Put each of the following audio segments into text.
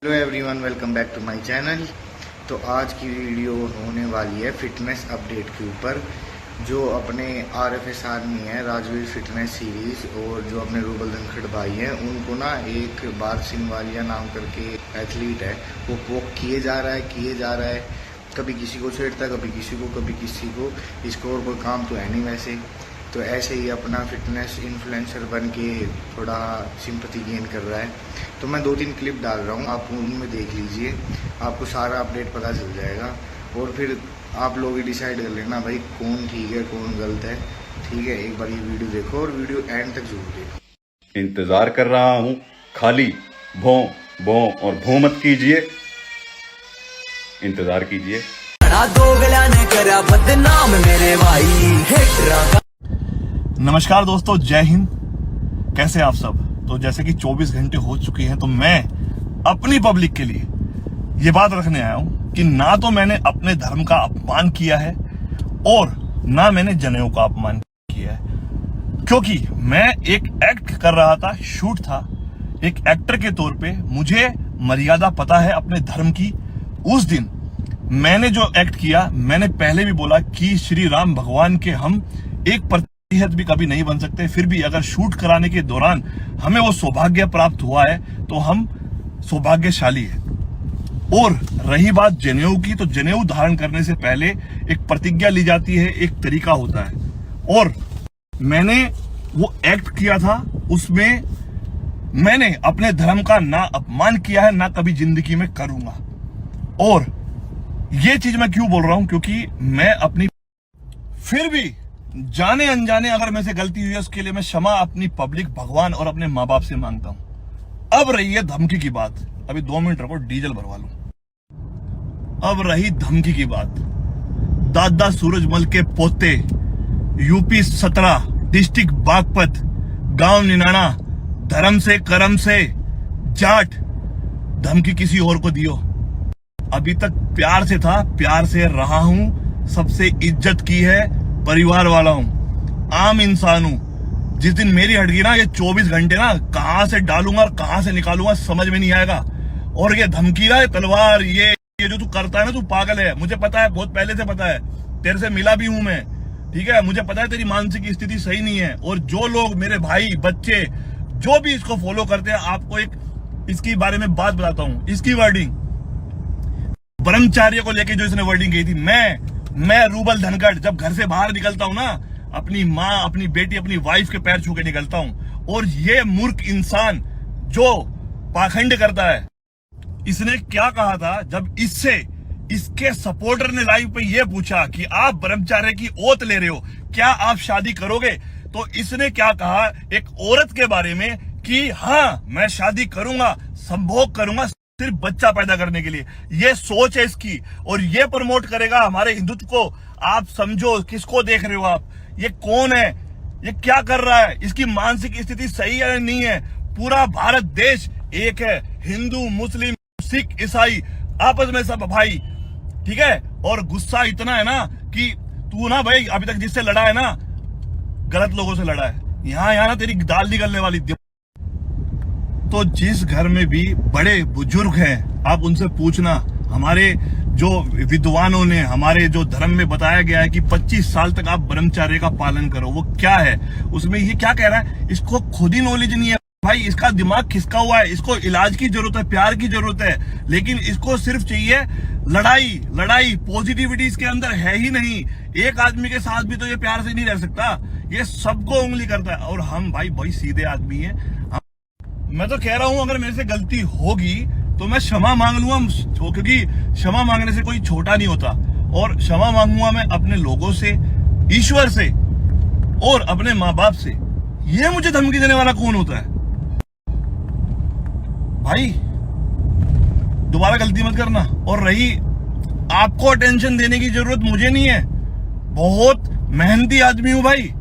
Hello everyone, welcome back to my channel. तो आज की वीडियो होने वाली है फिटनेस अपडेट के ऊपर। जो अपने RFS आर्मी है, राजवीर फिटनेस सीरीज, और जो अपने रूबल धनखड़ भाई हैं, उनको ना एक बार सिंहवालिया नाम करके एथलीट है, वो किए जा रहा है। कभी किसी को छेड़ता है, कभी किसी को। इसको और कोई काम तो है नहीं वैसे। तो ऐसे ही अपना फिटनेस इन्फ्लुएंसर बन के थोड़ा सिंपैथी गेन कर रहा है। तो मैं 2-3 क्लिप डाल रहा हूँ, आप उनमें देख लीजिए, आपको सारा अपडेट पता चल जाएगा। और फिर आप लोग ही डिसाइड कर लेना भाई कौन ठीक है कौन गलत है। ठीक है, एक बार ये वीडियो देखो और वीडियो एंड तक जरूर देखो। इंतजार कर रहा हूं, खाली भों भों और भों मत कीजिए, इंतजार कीजिए। नमस्कार दोस्तों, जय हिंद। कैसे आप सब? तो जैसे कि 24 घंटे हो चुके हैं, तो मैं अपनी पब्लिक के लिए ये बात रखने आया हूं कि ना तो मैंने अपने धर्म का अपमान किया है और ना मैंने जनेऊ का अपमान किया है, क्योंकि मैं एक एक्ट कर रहा था, शूट था। एक एक्टर के तौर पे मुझे मर्यादा पता है अपने धर्म की। उस दिन मैंने जो एक्ट किया, मैंने पहले भी बोला कि श्री राम भगवान के हम 1% भी कभी नहीं बन सकते। फिर भी अगर शूट कराने के दौरान हमें वो सौभाग्य प्राप्त हुआ है तो हम सौभाग्यशाली है। और रही बात जनेऊ की, तो जनेऊ धारण करने से पहले एक प्रतिज्ञा ली जाती है, एक तरीका होता है। और मैंने वो एक्ट किया था, उसमें मैंने अपने धर्म का ना अपमान किया है, ना कभी जिंदगी में करूंगा। और ये चीज मैं क्यों बोल रहा हूं, क्योंकि मैं अपनी, फिर भी जाने अनजाने अगर मेरे से गलती हुई है, उसके लिए मैं क्षमा अपनी पब्लिक, भगवान और अपने माँ बाप से मांगता हूं। अब रही है धमकी की बात। अभी 2 मिनट रखो, डीजल भरवा लूं। अब रही धमकी की बात। दादा सूरजमल के पोते, यूपी 17, डिस्ट्रिक्ट बागपत, गांव निनाना, धर्म से करम से जाट, धमकी किसी और को दियो। अभी तक प्यार से था, प्यार से रहा हूं, सबसे इज्जत की है, परिवार वाला हूं, आम इंसान हूं। जिस दिन मेरी हट गई ना, ये 24 घंटे ना कहां से डालूंगा और कहां से निकालूंगा समझ में नहीं आएगा। और ये धमकी ना, ये तलवार, ये जो तू करता है ना, तू पागल है। मुझे पता है, बहुत पहले से पता है, तेरे से मिला भी हूं मैं। ठीक है, मुझे पता है तेरी मानसिक स्थिति सही नहीं है। और जो लोग, मेरे भाई, बच्चे, जो भी इसको फॉलो करते हैं, आपको एक इसकी बारे में बात बताता हूं। इसकी वर्डिंग, ब्रह्मचार्य को लेके जो इसने वर्डिंग की थी, मैं रूबल धनखड़ जब घर से बाहर निकलता हूं ना, अपनी माँ, अपनी बेटी, अपनी वाइफ के पैर छू के निकलता हूं। और ये मूर्ख इंसान जो पाखंड करता है, इसने क्या कहा था जब इसके सपोर्टर ने लाइव पे ये पूछा कि आप ब्रह्मचार्य की ओथ ले रहे हो, क्या आप शादी करोगे? तो इसने क्या कहा एक औरत के बारे में कि हाँ, मैं शादी करूंगा, संभोग करूंगा, सिर्फ बच्चा पैदा करने के लिए। ये सोच है इसकी, और ये प्रमोट करेगा हमारे हिंदुत्व को। आप समझो किसको देख रहे हो आप, ये कौन है, ये क्या कर रहा है, इसकी मानसिक स्थिति सही है नहीं है। पूरा भारत देश एक है, हिंदू, मुस्लिम, सिख, ईसाई, आपस में सब भाई। ठीक है, और गुस्सा इतना है ना कि तू ना भाई अभी तक जिससे लड़ा है ना, गलत लोगों से लड़ा है। यहाँ ना तेरी दाल निकलने वाली। तो जिस घर में भी बड़े बुजुर्ग हैं, आप उनसे पूछना, हमारे जो विद्वानों ने, हमारे जो धर्म में बताया गया है कि 25 साल तक आप ब्रह्मचार्य का पालन करो, वो क्या है उसमें, ये क्या कह रहा है, इसको खुद ही नॉलेज नहीं है भाई। इसका दिमाग खिसका हुआ है, इसको इलाज की जरूरत है, प्यार की जरूरत है, लेकिन इसको सिर्फ चाहिए लड़ाई। पॉजिटिविटी इसके अंदर है ही नहीं। एक आदमी के साथ भी तो ये प्यार से नहीं रह सकता, ये सबको उंगली करता है। और हम भाई सीधे आदमी है। मैं तो कह रहा हूं, अगर मेरे से गलती होगी तो मैं क्षमा मांग लूंगा, क्योंकि क्षमा मांगने से कोई छोटा नहीं होता। और क्षमा मांगूंगा मैं अपने लोगों से, ईश्वर से और अपने माँ बाप से। ये मुझे धमकी देने वाला कौन होता है भाई? दोबारा गलती मत करना। और रही आपको अटेंशन देने की जरूरत मुझे नहीं है, बहुत मेहनती आदमी हूं भाई।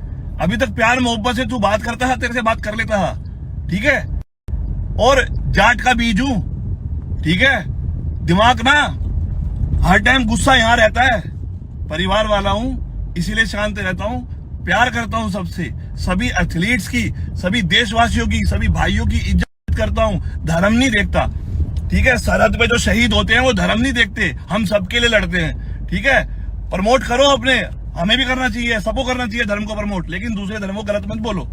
अभी तक प्यार मोहब्बत से तू बात करता है, तेरे से बात कर लेता है, ठीक है। और जाट का बीज हूं, ठीक है। दिमाग ना हर टाइम गुस्सा यहां रहता है। परिवार वाला हूं, इसीलिए शांत रहता हूं, प्यार करता हूं सबसे, सभी एथलीट्स की, सभी देशवासियों की, सभी भाइयों की इज्जत करता हूं, धर्म नहीं देखता। ठीक है, सरहद पे जो शहीद होते हैं वो धर्म नहीं देखते, हम सबके लिए लड़ते हैं। ठीक है, प्रमोट करो अपने, हमें भी करना चाहिए, सबको करना चाहिए धर्म को प्रमोट, लेकिन दूसरे धर्म को गलत मत बोलो।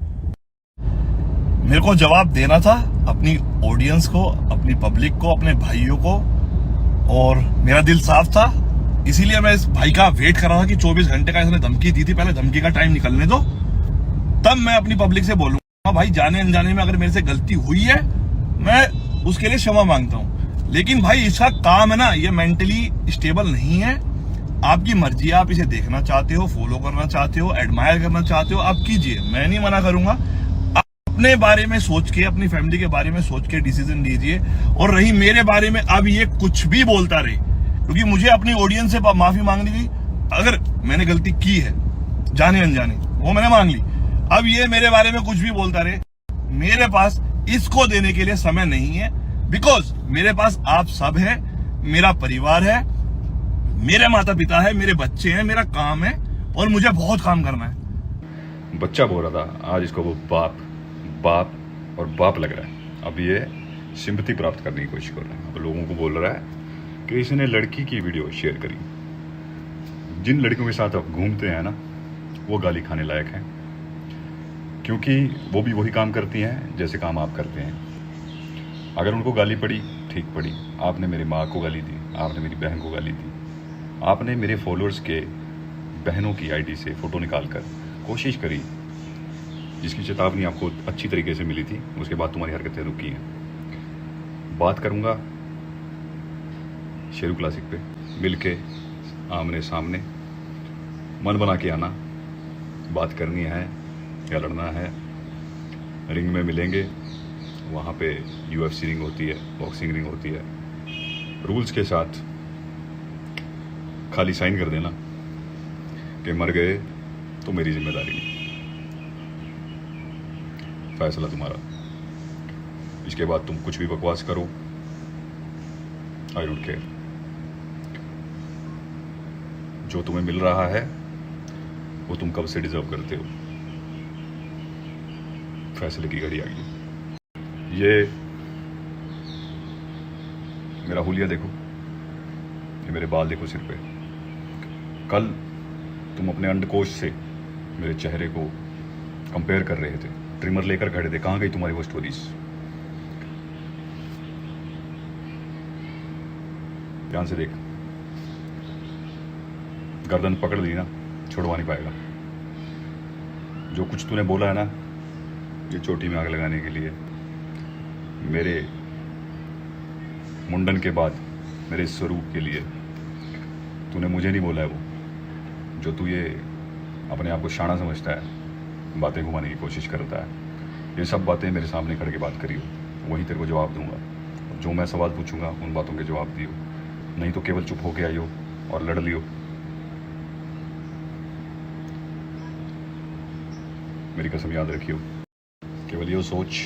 मेरे को जवाब देना था अपनी ऑडियंस को, अपनी पब्लिक को, अपने भाइयों को, और मेरा दिल साफ था, इसीलिए मैं इस भाई का वेट कर रहा था कि 24 घंटे का इसने धमकी दी थी, पहले धमकी का टाइम निकलने दो, तब मैं अपनी पब्लिक से बोलूंगा भाई जाने अनजाने में अगर मेरे से गलती हुई है मैं उसके लिए क्षमा मांगता हूं। लेकिन भाई इसका काम है ना, ये मेंटली स्टेबल नहीं है, आपकी मर्जी है, आप इसे देखना चाहते हो, फॉलो करना चाहते हो, एडमायर करना चाहते हो, आप कीजिए, मैं नहीं मना करूंगा। अपने बारे में सोच के, अपनी फैमिली के बारे में सोच के डिसीजन लीजिए। और रही मेरे बारे में, अब ये कुछ भी बोलता रहे, क्योंकि मुझे अपनी ऑडियंस से माफी मांगनी थी, अगर मैंने गलती की है जाने अनजाने वो मैंने मांग ली। अब ये मेरे बारे में कुछ भी बोलता रहे, मेरे पास इसको देने के लिए समय नहीं है, बिकॉज मेरे पास आप सब है, मेरा परिवार है, मेरे माता पिता है, मेरे बच्चे हैं, मेरा काम है और मुझे बहुत काम करना है। बच्चा बोल रहा था, आज इसको वो बाप बाप और बाप लग रहा है। अब ये सिंपैथी प्राप्त करने की कोशिश कर रहा है। अब लोगों को बोल रहा है कि इसने लड़की की वीडियो शेयर करी। जिन लड़कियों के साथ आप घूमते हैं ना, वो गाली खाने लायक हैं, क्योंकि वो भी वही काम करती हैं जैसे काम आप करते हैं। अगर उनको गाली पड़ी, ठीक पड़ी, आपने मेरी माँ को गाली दी, आपने मेरी बहन को गाली दी, आपने मेरे फॉलोअर्स के बहनों की आईडी से फ़ोटो निकालकर कोशिश करी, जिसकी चेतावनी आपको अच्छी तरीके से मिली थी, उसके बाद तुम्हारी हरकतें रुकी हैं। बात करूँगा शेरू क्लासिक पे, मिल के आमने सामने मन बना के आना, बात करनी है या लड़ना है, रिंग में मिलेंगे, वहाँ पे UFC रिंग होती है, बॉक्सिंग रिंग होती है, रूल्स के साथ खाली साइन कर देना कि मर गए तो मेरी जिम्मेदारी नहीं, फैसला तुम्हारा। इसके बाद तुम कुछ भी बकवास करो, आई डोंट केयर। जो तुम्हें मिल रहा है वो तुम कब से डिजर्व करते हो, फैसले की घड़ी आ गई। ये मेरा हुलिया देखो, ये मेरे बाल देखो सिर पे। कल तुम अपने अंडकोश से मेरे चेहरे को कंपेयर कर रहे थे, ट्रिमर लेकर खड़े थे, कहाँ गई तुम्हारी वो स्टोरीज? ध्यान से देख, गर्दन पकड़ ली ना, छोड़वा नहीं पाएगा। जो कुछ तूने बोला है ना, ये चोटी में आग लगाने के लिए, मेरे मुंडन के बाद मेरे स्वरूप के लिए। तूने मुझे नहीं बोला है वो, जो तू ये अपने आप को शाना समझता है, बातें घुमाने की कोशिश करता है। ये सब बातें मेरे सामने खड़े के बात करियो, वहीं तेरे को जवाब दूंगा। जो मैं सवाल पूछूंगा उन बातों के जवाब दियो, नहीं तो केवल चुप होके आइयो और लड़ लियो। मेरी कसम याद रखियो, केवल ये सोच,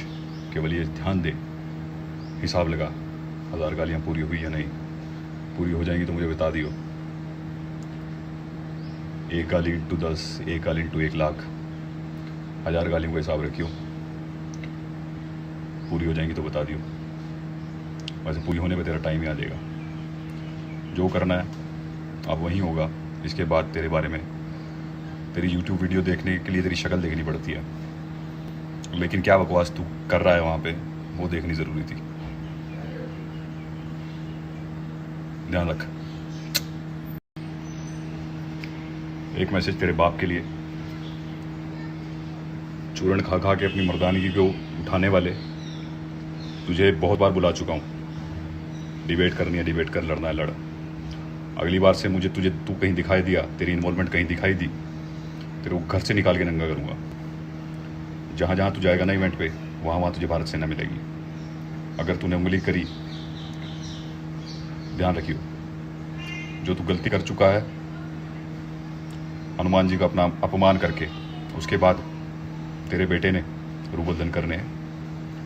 केवल ये ध्यान दे, हिसाब लगा 1000 गालियाँ पूरी हुई या नहीं। पूरी हो जाएंगी तो मुझे बता दियो। 1 गाली इंटू 10, 1 गाली इंटू 1 लाख, 1000 गालियों का हिसाब रखियो। पूरी हो जाएंगी तो बता दियो। वैसे पूरी होने पे तेरा टाइम ही आ जाएगा। जो करना है अब वहीं होगा। इसके बाद तेरे बारे में, तेरी YouTube वीडियो देखने के लिए तेरी शक्ल देखनी पड़ती है, लेकिन क्या बकवास तू कर रहा है वहाँ पे, वो देखनी ज़रूरी थी। ध्यान रख। एक मैसेज तेरे बाप के लिए, चूरन खा खा के अपनी मर्दानगी को उठाने वाले, तुझे बहुत बार बुला चुका हूँ। डिबेट करनी है डिबेट कर, लड़ना है लड़। अगली बार से मुझे तू कहीं दिखाई दिया, तेरी इन्वॉल्वमेंट कहीं दिखाई दी, तेरे को घर से निकाल के नंगा करूँगा। जहाँ जहाँ तू जाएगा ना इवेंट पे, वहाँ वहाँ तुझे भारत सेना मिलेगी। अगर तूने उंगली करी, ध्यान रखियो, जो तू गलती कर चुका है, हनुमान जी का अपना अपमान करके, उसके बाद तेरे बेटे ने रूबल धनकर ने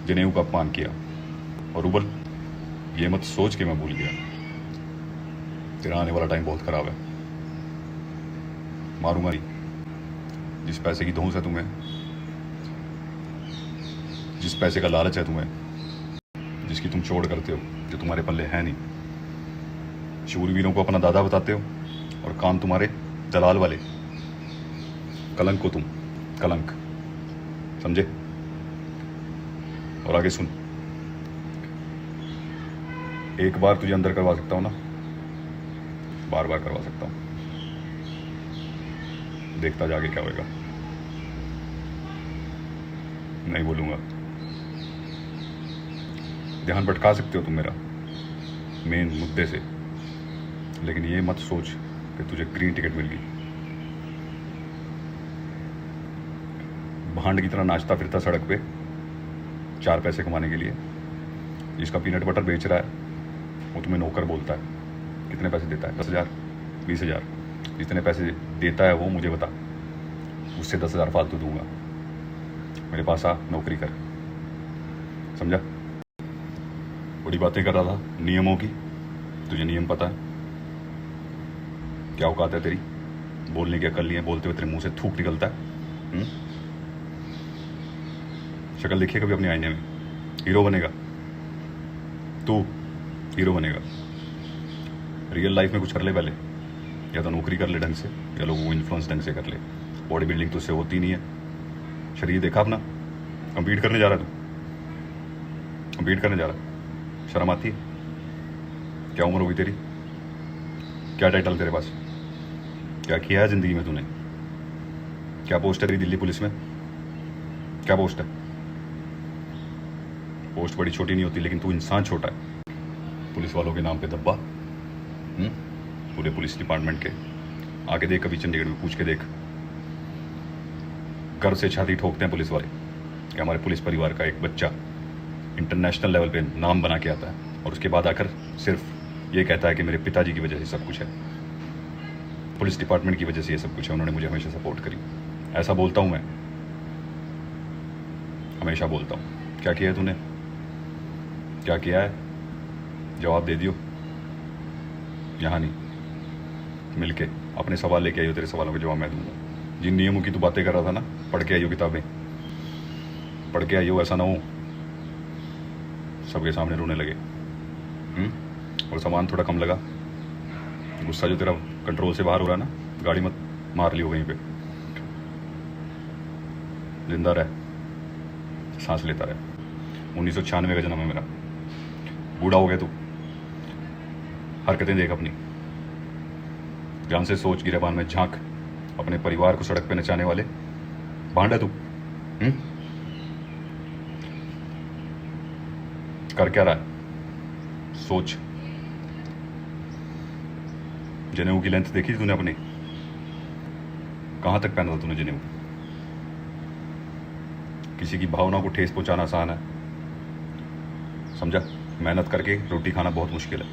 जनेऊ का अपमान किया। और रूबल, ये मत सोच के मैं भूल गया, तेरा आने वाला टाइम बहुत खराब है। मारूंगा नहीं। जिस पैसे की धौंस है तुम्हें, जिस पैसे का लालच है तुम्हें, जिसकी तुम चोड़ करते हो, जो तुम्हारे पल्ले है नहीं। शूरवीरों को अपना दादा बताते हो और काम तुम्हारे दलाल वाले। कलंक हो तुम, कलंक, समझे? और आगे सुन, एक बार तुझे अंदर करवा सकता हूं ना, बार बार करवा सकता हूं। देखता जाके क्या होगा। नहीं बोलूंगा। ध्यान भटका सकते हो तुम मेरा मेन मुद्दे से, लेकिन ये मत सोच कि तुझे ग्रीन टिकट मिल गई। भांड की तरह नाचता फिरता सड़क पे 4 पैसे कमाने के लिए। जिसका पीनट बटर बेच रहा है वो तुम्हें नौकर बोलता है। कितने पैसे देता है? 10,000, 20,000। जितने पैसे देता है वो मुझे बता, उससे 10,000 फालतू दूंगा। मेरे पास आ, नौकरी कर। समझा? बड़ी बातें कर रहा था नियमों की। तुझे नियम पता है? क्या औकात है तेरी? बोलने की अकल नहीं है, बोलते हुए तेरे मुंह से थूक निकलता है। शक्ल देखिए कभी अपने आईने में। हीरो बनेगा तू, हीरो बनेगा। रियल लाइफ में कुछ कर ले पहले। या तो नौकरी कर ले ढंग से, या लोगों को इन्फ्लुएंस ढंग से कर ले। बॉडी बिल्डिंग तो उससे होती नहीं है। शरीर देखा अपना? कंपीट करने जा रहा है तू, कंपीट करने जा रहा है। शर्म आती है? क्या उम्र होगी तेरी? क्या टाइटल तेरे पास? क्या किया है जिंदगी में तूने? क्या पोस्ट है तेरी दिल्ली पुलिस में? क्या पोस्ट है? पोस्ट बड़ी छोटी नहीं होती, लेकिन तू इंसान छोटा है। पुलिस वालों के नाम पे धब्बा। पूरे पुलिस डिपार्टमेंट के आगे देख, कभी चंडीगढ़ में पूछ के देख। गर्व से छाती ठोकते हैं पुलिस वाले कि हमारे पुलिस परिवार का एक बच्चा इंटरनेशनल लेवल पे नाम बना के आता है, और उसके बाद आकर सिर्फ ये कहता है कि मेरे पिताजी की वजह से सब कुछ है, पुलिस डिपार्टमेंट की वजह से ये सब कुछ है, उन्होंने मुझे हमेशा सपोर्ट करी। ऐसा बोलता हूँ मैं, हमेशा बोलता हूँ। क्या किया है तूने? क्या किया है? जवाब दे दियो। यहाँ नहीं, मिलके अपने सवाल लेके आइयो, तेरे सवालों के जवाब मैं दूंगा। जिन नियमों की तू बातें कर रहा था ना, पढ़ के आइयो किताबें, पढ़ के आइयो। ऐसा ना हो सबके सामने रोने लगे। और सामान थोड़ा कम लगा, गुस्सा जो तेरा कंट्रोल से बाहर हो रहा है ना, गाड़ी मत मार लियो वहीं पे। जिंदा रह, सांस लेता रहे। 1996 का जन्म है मेरा। बूढ़ा हो गया तू, हरकतें देख अपनी, ध्यान से सोच, गिरेबान में झांक। अपने परिवार को सड़क पे नचाने वाले भांड है तू। कर क्या रहा है? सोच। जनेऊ की लेंथ देखी तूने अपनी? कहां तक पहना था तूने जनेऊ? किसी की भावना को ठेस पहुंचाना आसान है, समझा? मेहनत करके रोटी खाना बहुत मुश्किल है।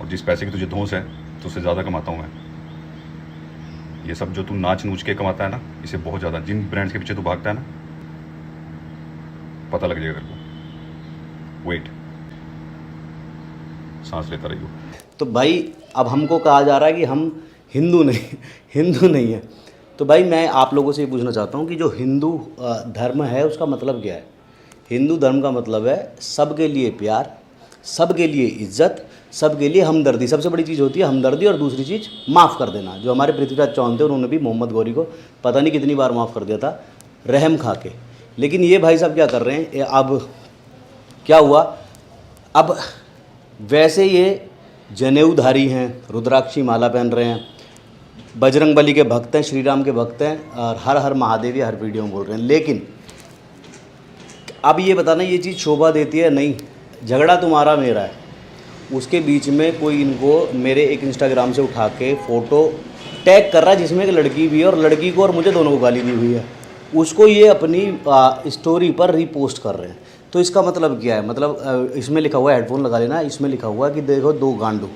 और जिस पैसे की तुझे धौंस है, तो उससे ज़्यादा कमाता हूँ मैं। ये सब जो तू नाच नूच के कमाता है ना, इसे बहुत ज़्यादा, जिन ब्रांड्स के पीछे तू भागता है ना, पता लग जाएगा तेरे को। वेट, सांस लेता रहियो। तो भाई अब हमको कहा जा रहा है कि हम हिंदू नहीं है। तो भाई मैं आप लोगों से ये पूछना चाहता हूँ कि जो हिंदू धर्म है उसका मतलब क्या है? हिंदू धर्म का मतलब है सबके लिए प्यार, सबके लिए इज्जत, सबके लिए हमदर्दी। सबसे बड़ी चीज़ होती है हमदर्दी, और दूसरी चीज़ माफ़ कर देना। जो हमारे पृथ्वीराज चौहान थे, उन्होंने भी मोहम्मद गौरी को पता नहीं कितनी बार माफ़ कर दिया था, रहम खा के। लेकिन ये भाई साहब क्या कर रहे हैं? अब क्या हुआ? अब वैसे ये जनेऊधारी हैं, रुद्राक्षी माला पहन रहे हैं, बजरंग बली के भक्त हैं, श्री राम के भक्त हैं, और हर हर महादेव ये हर वीडियो में बोल रहे हैं। लेकिन अब ये बताना ये चीज़ शोभा देती है? नहीं। झगड़ा तुम्हारा मेरा है, उसके बीच में कोई इनको मेरे एक इंस्टाग्राम से उठा के फ़ोटो टैग कर रहा है जिसमें एक लड़की भी है, और लड़की को और मुझे दोनों को गाली दी हुई है। उसको ये अपनी स्टोरी पर रीपोस्ट कर रहे हैं। तो इसका मतलब क्या है? मतलब इसमें लिखा हुआ है, हेडफोन लगा लेना, इसमें लिखा हुआ है कि देखो 2 गांडू।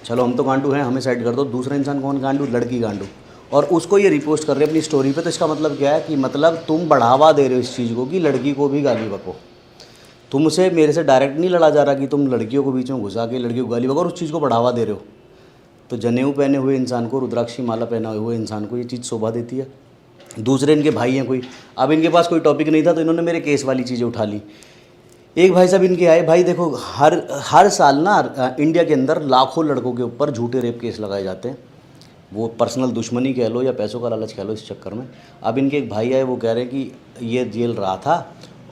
चलो हम तो गांडू हैं, हमें साइड कर दो। दूसरा इंसान कौन गांडू? लड़की गांडू। और उसको ये रिपोस्ट कर रहे हैं अपनी स्टोरी पे। तो इसका मतलब क्या है? कि मतलब तुम बढ़ावा दे रहे हो इस चीज़ को कि लड़की को भी गाली बको। तुमसे मेरे से डायरेक्ट नहीं लड़ा जा रहा कि तुम लड़कियों को बीच में घुसा के लड़कियों को गाली बको, और उस चीज़ को बढ़ावा दे रहे हो। तो जनेऊ पहने हुए इंसान को, रुद्राक्षी माला पहने हुए इंसान को ये चीज़ शोभा देती है? दूसरे इनके भाई हैं कोई, अब इनके पास कोई टॉपिक नहीं था तो इन्होंने मेरे केस वाली चीज़ें उठा ली। एक भाई साहब इनके आए, भाई देखो हर साल ना इंडिया के अंदर लाखों लड़कों के ऊपर झूठे रेप केस लगाए जाते हैं, वो पर्सनल दुश्मनी कह लो या पैसों का लालच कह लो, इस चक्कर में। अब इनके एक भाई आए, वो कह रहे हैं कि ये जेल रहा था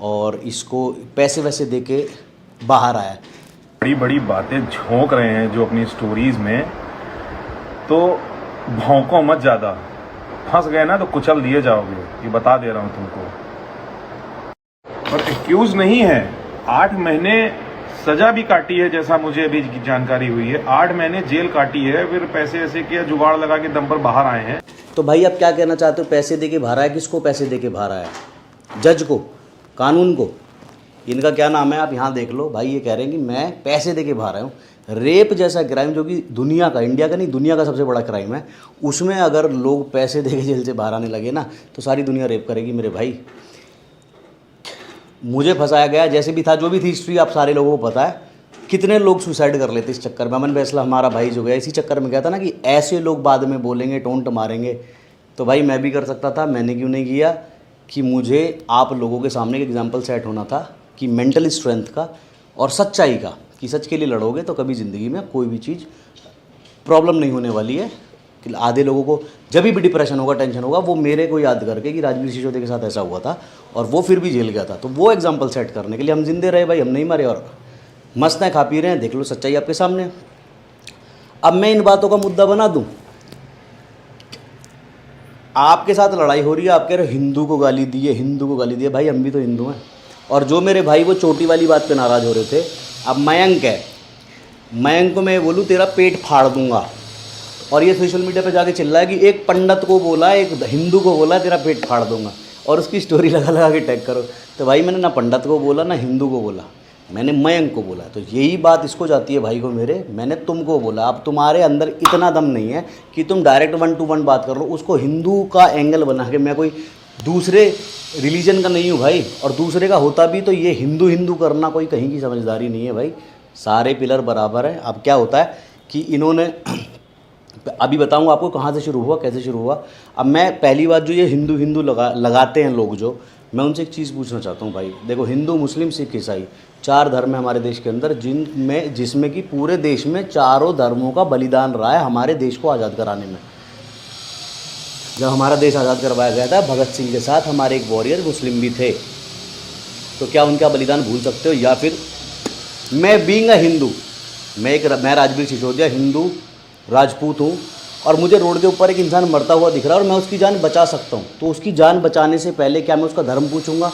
और इसको पैसे वैसे दे के बाहर आया। बड़ी बड़ी बातें झोंक रहे हैं जो अपनी स्टोरीज में, तो भौंको मत ज़्यादा, फंस गए ना तो कुचल दिए जाओगे, ये बता दे रहा हूँ तुमको। और एक्यूज नहीं है, 8 महीने सजा भी काटी है, जैसा मुझे अभी जानकारी हुई है, 8 महीने जेल काटी है, फिर पैसे ऐसे किया, जुगाड़ लगा के दम पर बाहर आए हैं। तो भाई आप क्या कहना चाहते हो, पैसे दे के बाहर आया? किसको पैसे दे के बाहर आया? जज को, कानून को? इनका क्या नाम है आप यहाँ देख लो। भाई ये कह रहे हैं कि मैं पैसे दे के बाहर आया हूँ। रेप जैसा क्राइम जो कि दुनिया का, इंडिया का नहीं दुनिया का सबसे बड़ा क्राइम है, उसमें अगर लोग पैसे दे के जेल से बाहर आने लगे ना तो सारी दुनिया रेप करेगी मेरे भाई। मुझे फंसाया गया, जैसे भी था, जो भी थी हिस्ट्री आप सारे लोगों को पता है। कितने लोग सुसाइड कर लेते इस चक्कर में। अमन फैसला हमारा भाई जो गया इसी चक्कर में गया था ना, कि ऐसे लोग बाद में बोलेंगे, टोंट मारेंगे। तो भाई मैं भी कर सकता था, मैंने क्यों नहीं किया? कि मुझे आप लोगों के सामने एक एग्जाम्पल सेट होना था कि मेंटल स्ट्रेंथ का और सच्चाई का, कि सच के लिए लड़ोगे तो कभी ज़िंदगी में कोई भी चीज़ प्रॉब्लम नहीं होने वाली है। कि आधे लोगों को जब भी डिप्रेशन होगा, टेंशन होगा, वो मेरे को याद करके कि राजवीर सिसोदिया के साथ ऐसा हुआ था और वो फिर भी जेल गया था, तो वो एग्जाम्पल सेट करने के लिए हम जिंदे रहे भाई, हम नहीं मरे और मस्त हैं, खा पी रहे हैं, देख लो सच्चाई आपके सामने। अब मैं इन बातों का मुद्दा बना दूं, आपके साथ लड़ाई हो रही है, आप कह रहे हो हिंदू को गाली दी है, हिंदू को गाली दी है। भाई हम भी तो हिंदू हैं। और जो मेरे भाई वो चोटी वाली बात पे नाराज़ हो रहे थे, अब मयंक है, मयंक को मैं बोलूँ तेरा पेट फाड़ दूंगा, और ये सोशल मीडिया पे जाके चिल्ला है कि एक पंडित को बोला, एक हिंदू को बोला तेरा पेट फाड़ दूंगा, और उसकी स्टोरी लगा लगा के टैग करो। तो भाई मैंने ना पंडित को बोला ना हिंदू को बोला, मैंने मयंक को बोला। तो यही बात इसको जाती है भाई को मेरे, मैंने तुमको बोला। अब तुम्हारे अंदर इतना दम नहीं है कि तुम डायरेक्ट 1 to 1 बात कर लो, उसको हिंदू का एंगल बना के। मैं कोई दूसरे रिलीजन का नहीं हूँ भाई, और दूसरे का होता भी तो ये हिंदू हिंदू करना कोई कहीं की समझदारी नहीं है भाई। सारे पिलर बराबर हैं। अब क्या होता है कि इन्होंने अभी बताऊंगा आपको कहाँ से शुरू हुआ, कैसे शुरू हुआ। अब मैं पहली बात, जो ये हिंदू हिंदू लगाते हैं लोग, जो मैं उनसे एक चीज़ पूछना चाहता हूँ भाई। देखो, हिंदू, मुस्लिम, सिख, ईसाई 4 धर्म है हमारे देश के अंदर, जिसमें कि पूरे देश में चारों धर्मों का बलिदान रहा है हमारे देश को आज़ाद कराने में। जब हमारा देश आज़ाद करवाया गया था, भगत सिंह के साथ हमारे एक वॉरियर मुस्लिम भी थे। तो क्या उनका बलिदान भूल सकते हो? या फिर मैं बीइंग अ हिंदू, मैं राजवीर सिसोदिया हिंदू राजपूत हूँ, और मुझे रोड के ऊपर एक इंसान मरता हुआ दिख रहा है और मैं उसकी जान बचा सकता हूँ, तो उसकी जान बचाने से पहले क्या मैं उसका धर्म पूछूंगा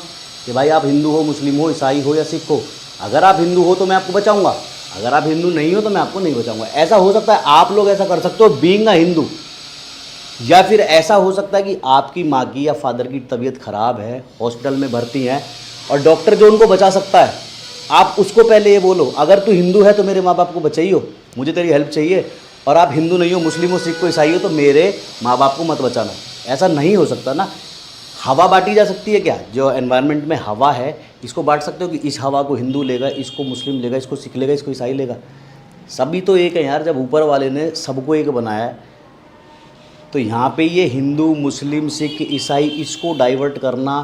कि भाई आप हिंदू हो, मुस्लिम हो, ईसाई हो या सिख हो? अगर आप हिंदू हो तो मैं आपको बचाऊंगा, अगर आप हिंदू नहीं हो तो मैं आपको नहीं बचाऊंगा। ऐसा हो सकता है, आप लोग ऐसा कर सकते हो बीइंग अ हिंदू। या फिर ऐसा हो सकता है कि आपकी माँ की या फादर की तबीयत ख़राब है, हॉस्पिटल में भर्ती हैं, और डॉक्टर जो उनको बचा सकता है, आप उसको पहले ये बोलो अगर तू हिंदू है तो मेरे माँ बाप को बचाइयो, मुझे तेरी हेल्प चाहिए, और आप हिंदू नहीं हो, मुस्लिम हो, सिख हो, ईसाई हो, तो मेरे माँ बाप को मत बचाना। ऐसा नहीं हो सकता ना। हवा बांटी जा सकती है क्या? जो एनवायरनमेंट में हवा है, इसको बांट सकते हो कि इस हवा को हिंदू लेगा, इसको मुस्लिम लेगा, इसको सिख लेगा, इसको ईसाई लेगा? सभी तो एक है यार। जब ऊपर वाले ने सबको एक बनाया है, तो यहाँ पे ये हिंदू, मुस्लिम, सिख, ईसाई, इसको डाइवर्ट करना,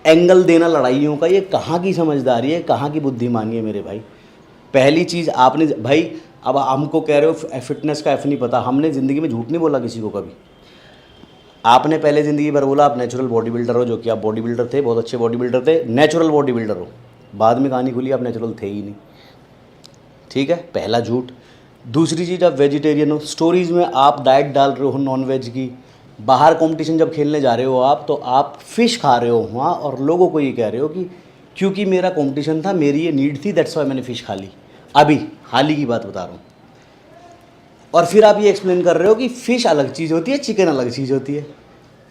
एंगल देना लड़ाइयों का, ये कहाँ की समझदारी है, कहाँ की बुद्धिमानी है मेरे भाई? पहली चीज़ आपने भाई, अब हमको कह रहे हो फिटनेस का एफ नहीं पता, हमने ज़िंदगी में झूठ नहीं बोला किसी को कभी। आपने पहले ज़िंदगी भर बोला आप नेचुरल बॉडी बिल्डर हो, जो कि आप बॉडी बिल्डर थे, बहुत अच्छे बॉडी बिल्डर थे, नेचुरल बॉडी बिल्डर हो। बाद में कहानी खुली आप नेचुरल थे ही नहीं। ठीक है, पहला झूठ। दूसरी चीज़, आप वेजिटेरियन हो, स्टोरीज़ में आप डाइट डाल रहे हो नॉन वेज की। बाहर कंपटीशन जब खेलने जा रहे हो आप, तो आप फ़िश खा रहे हो वहाँ, और लोगों को ये कह रहे हो कि क्योंकि मेरा कंपटीशन था, मेरी ये नीड थी, दैट्स वाई मैंने फ़िश खा ली। अभी हाल ही की बात बता रहा हूँ। और फिर आप ये एक्सप्लेन कर रहे हो कि फ़िश अलग चीज़ होती है, चिकन अलग चीज़ होती है।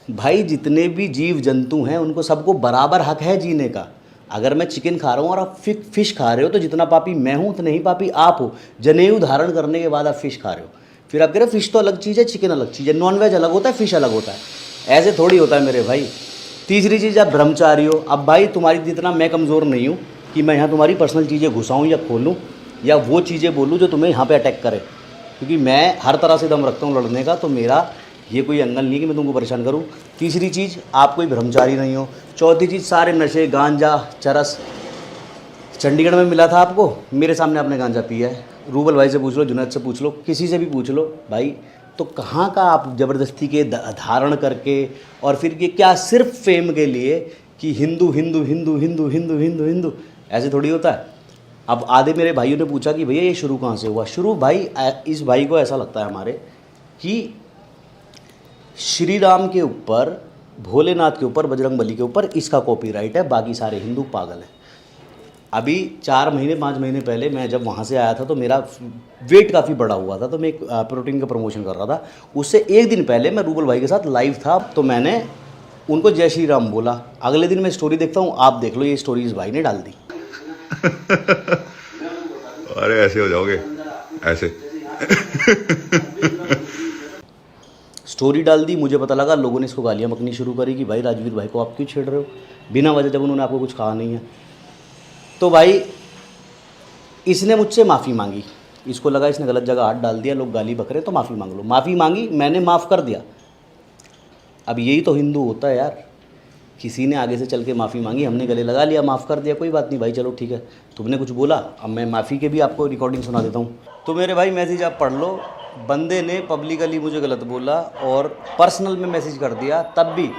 भाई जितने भी जीव जंतु हैं उनको सबको बराबर हक है जीने का। अगर मैं चिकन खा रहा हूँ और आप फ़िश खा रहे हो, तो जितना पापी मैं हूँ उतना ही पापी आप हो। जनेऊ धारण करने के बाद आप फ़िश खा रहे हो, फिर आप कह रहे हो फ़िश तो अलग चीज़ है, चिकन अलग चीज़ है, नॉन वेज अलग होता है, फ़िश अलग होता है। ऐसे थोड़ी होता है मेरे भाई। तीसरी चीज़, आप ब्रह्मचारी हो। अब भाई तुम्हारी जितना मैं कमज़ोर नहीं हूँ कि मैं यहाँ तुम्हारी पर्सनल चीज़ें घुसाऊँ या खोलूँ या वो चीज़ें बोलूँ जो तुम्हें यहाँ पे अटैक करे, क्योंकि मैं हर तरह से दम रखता हूँ लड़ने का। तो मेरा ये कोई एंगल नहीं है कि मैं तुमको परेशान करूँ। तीसरी चीज़, आप कोई ब्रह्मचारी नहीं हो। चौथी चीज़, सारे नशे, गांजा, चरस, चंडीगढ़ में मिला था आपको, मेरे सामने आपने गांजा पिया है। रूबल भाई से पूछ लो, जुनैद से पूछ लो, किसी से भी पूछ लो भाई। तो कहाँ का आप ज़बरदस्ती के धारण करके और फिर ये क्या सिर्फ फेम के लिए कि हिंदू हिंदू हिंदू हिंदू हिंदू हिंदू हिंदू, ऐसे थोड़ी होता है। अब आधे मेरे भाइयों ने पूछा कि भैया ये शुरू कहाँ से हुआ। शुरू भाई इस भाई को ऐसा लगता है हमारे कि श्री राम के ऊपर, भोलेनाथ के ऊपर, बजरंगबली के ऊपर इसका कॉपीराइट है, बाकी सारे हिंदू पागल हैं। अभी 4 महीने 5 महीने पहले मैं जब वहाँ से आया था तो मेरा वेट काफ़ी बड़ा हुआ था, तो मैं एक प्रोटीन का प्रमोशन कर रहा था। उससे एक दिन पहले मैं रूबल भाई के साथ लाइव था, तो मैंने उनको जय श्री राम बोला। अगले दिन मैं स्टोरी देखता हूँ, आप देख लो ये स्टोरी इस भाई ने डाल दी। अरे ऐसे हो जाओगे ऐसे। स्टोरी डाल दी, मुझे पता लगा, लोगों ने इसको गालियाँ बकनी शुरू करी कि भाई राजवीर भाई को आप क्यों छेड़ रहे हो बिना वजह, जब उन्होंने आपको कुछ कहा नहीं है। तो भाई इसने मुझसे माफ़ी मांगी, इसको लगा इसने गलत जगह हाथ डाल दिया, लोग गाली बक रहे तो माफ़ी मांग लो। माफ़ी मांगी, मैंने माफ़ कर दिया। अब यही तो हिंदू होता है यार, किसी ने आगे से चल के माफ़ी मांगी, हमने गले लगा लिया, माफ़ कर दिया, कोई बात नहीं भाई, चलो ठीक है, तुमने कुछ बोला, अब मैं माफ़ी के भी आपको रिकॉर्डिंग सुना देता हूँ। तो मेरे भाई मैसेज आप पढ़ लो, बंदे ने पब्लिकली मुझे गलत बोला और पर्सनल में मैसेज कर दिया। तब भी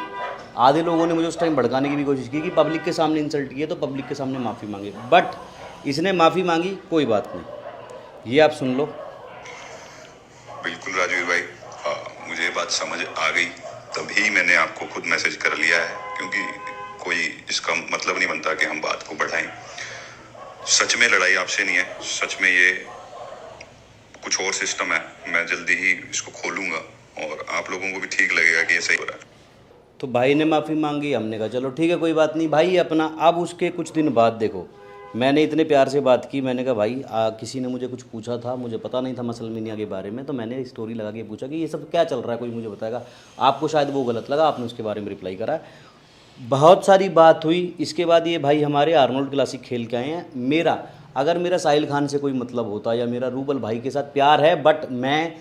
आधे लोगों ने मुझे उस टाइम भड़काने की भी कोशिश की कि पब्लिक के सामने इंसल्ट किए तो पब्लिक के सामने माफ़ी मांगे, बट इसने माफ़ी मांगी, कोई बात नहीं, ये आप सुन लो। बिल्कुल राजवीर भाई, मुझे ये बात समझ आ गई, तभी मैंने आपको खुद मैसेज कर लिया है, क्योंकि कोई इसका मतलब नहीं बनता कि हम बात को बढ़ाएं। सच में लड़ाई आपसे नहीं है, सच में ये कुछ और सिस्टम है। मैं जल्दी ही इसको खोलूंगा और आप लोगों को भी ठीक लगेगा कि ये सही हो रहा है। तो भाई ने माफ़ी मांगी, हमने कहा चलो ठीक है कोई बात नहीं भाई अपना। अब उसके कुछ दिन बाद देखो, मैंने इतने प्यार से बात की, मैंने कहा भाई किसी ने मुझे कुछ पूछा था, मुझे पता नहीं था मसलमानिया के बारे में, तो मैंने स्टोरी लगा के पूछा कि ये सब क्या चल रहा है, कोई मुझे बताएगा। आपको शायद वो गलत लगा, आपने उसके बारे में रिप्लाई करा, बहुत सारी बात हुई। इसके बाद ये भाई हमारे आर्नोल्ड क्लासिक खेल के आए हैं। अगर मेरा साहिल खान से कोई मतलब होता या मेरा रूबल भाई के साथ प्यार है, बट मैं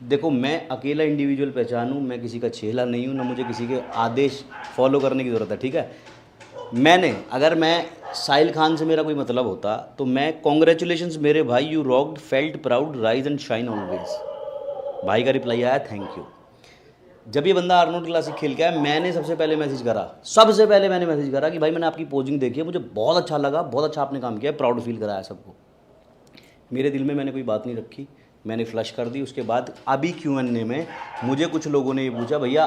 देखो मैं अकेला इंडिविजुअल पहचान हूँ, मैं किसी का चेला नहीं हूँ, ना मुझे किसी के आदेश फॉलो करने की ज़रूरत है, ठीक है। अगर मैं साहिल खान से मेरा कोई मतलब होता तो मैं कॉन्ग्रेचुलेशंस मेरे भाई, you rocked, felt proud, rise and shine always. भाई का रिप्लाई आया थैंक यू। जब ये बंदा आर्नोल्ड क्लासिक खेल के आया, मैंने सबसे पहले मैसेज करा कि भाई मैंने आपकी पोजिंग देखी है, मुझे बहुत अच्छा लगा, बहुत अच्छा आपने काम किया, प्राउड फील कराया सबको। मेरे दिल में मैंने कोई बात नहीं रखी, मैंने फ्लश कर दी। उसके बाद अभी Q&A में मुझे कुछ लोगों ने ये पूछा, भैया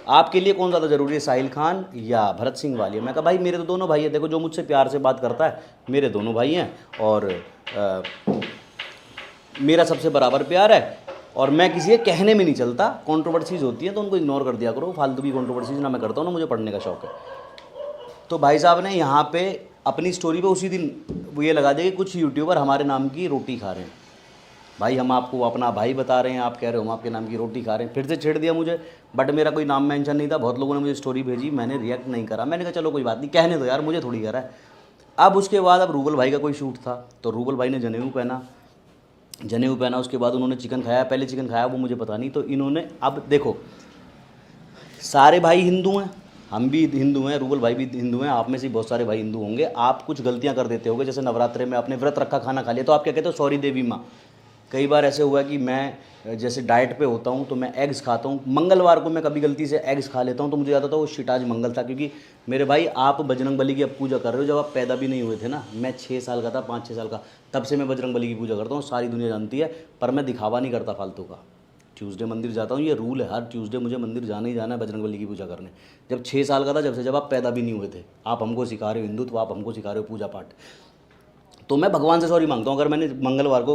आपके लिए कौन ज़्यादा ज़रूरी है, साहिल खान या भरत सिंह वालिया। मैं कहा भाई मेरे तो दोनों भाई हैं, देखो जो मुझसे प्यार से बात करता है मेरे दोनों भाई हैं, और मेरा सबसे बराबर प्यार है, और मैं किसी के कहने में नहीं चलता। कंट्रोवर्सीज़ होती हैं तो उनको इग्नोर कर दिया करो, फालतू की कंट्रोवर्सीज़ ना मैं करता हूँ, ना मुझे पढ़ने का शौक़ है। तो भाई साहब ने यहाँ पे अपनी स्टोरी पे उसी दिन वो ये लगा दिया कि कुछ यूट्यूबर हमारे नाम की रोटी खा रहे हैं। भाई हम आपको अपना भाई बता रहे हैं, आप कह रहे हो हम आपके नाम की रोटी खा रहे हैं। फिर से छेड़ दिया मुझे, बट मेरा कोई नाम मेंशन नहीं था। बहुत लोगों ने मुझे स्टोरी भेजी, मैंने रिएक्ट नहीं करा, मैंने कहा चलो कोई बात नहीं, कहने दो यार, मुझे थोड़ी कह रहा है। अब उसके बाद अब रूबल भाई का कोई शूट था, तो रूबल भाई ने जनेऊ पहना, उसके बाद उन्होंने चिकन खाया, पहले चिकन खाया वो मुझे पता नहीं। तो इन्होंने, अब देखो सारे भाई हिंदू हैं, हम भी हिंदू हैं, रूबल भाई भी हिंदू हैं, आप में से बहुत सारे भाई हिंदू होंगे। आप कुछ गलतियां कर देते होगे, जैसे नवरात्रे में आपने व्रत रखा, खाना खा लिया, तो आप क्या कहते हो, सॉरी देवी माँ। कई बार ऐसे हुआ कि मैं जैसे डाइट पे होता हूँ तो मैं एग्स खाता हूँ, मंगलवार को मैं कभी गलती से एग्स खा लेता हूँ, तो मुझे याद आता है वो शिट आज मंगल था। क्योंकि मेरे भाई आप बजरंगबली की अब पूजा कर रहे हो, जब आप पैदा भी नहीं हुए थे ना, मैं 6 साल का था, 5-6 साल का, तब से मैं बजरंगबली की पूजा करता हूँ, सारी दुनिया जानती है। पर मैं दिखावा नहीं करता फालतू का, ट्यूसडे मंदिर जाता हूँ, ये रूल है, हर ट्यूसडे मुझे मंदिर जाना ही जाना है बजरंगबली की पूजा करने। जब 6 साल का था, जब आप पैदा भी नहीं हुए थे, आप हमको सिखा रहे हो हिंदू, तो आप हमको सिखा रहे हो पूजा पाठ। तो मैं भगवान से सॉरी मांगता हूँ, अगर मैंने मंगलवार को